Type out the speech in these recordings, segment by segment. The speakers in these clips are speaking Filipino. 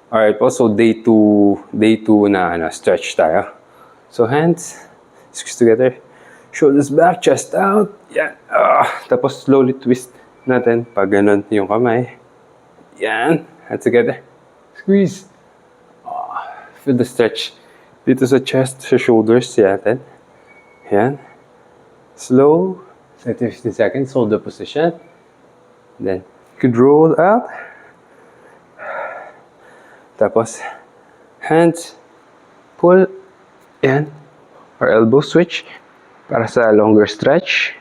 Alright po, so day 2 na stretch tayo. So hands, squeeze together. Shoulders back, chest out. Yan. Tapos slowly twist natin pag ganun yung kamay. Yan. Hands together. Squeeze. Feel the stretch. Dito sa chest, sa shoulders natin. Yan. Slow. 15 seconds. Hold the position. Then, you could roll out. Tapos, hands, pull, yan, or elbow switch para sa longer stretch.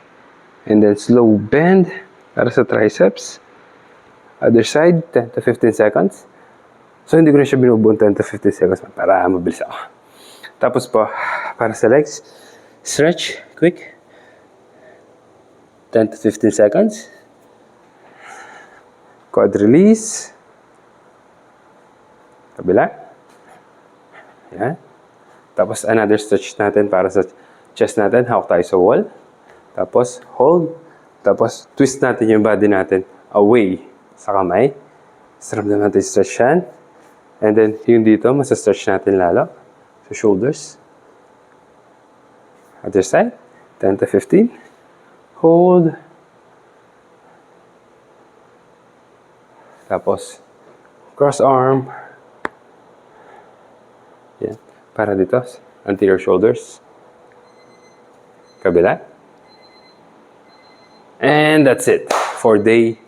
And then slow bend para sa triceps. Other side, 10 to 15 seconds. So, hindi ko na siya binubuo 10 to 15 seconds para mabilis ako. Tapos po, para sa legs, stretch, quick. 10 to 15 seconds. Quad release. Kabila. Yan. Tapos another stretch natin para sa chest natin. Hawak tayo sa wall. Tapos hold. Tapos twist natin yung body natin away sa kamay. Saramdam natin stretch yan. And then yung dito, masa-stretch natin lalo. Sa shoulders. Other side. 10 to 15. Hold. Tapos cross arm. Yan. Para dito, anterior shoulders. Kabila. And that's it for day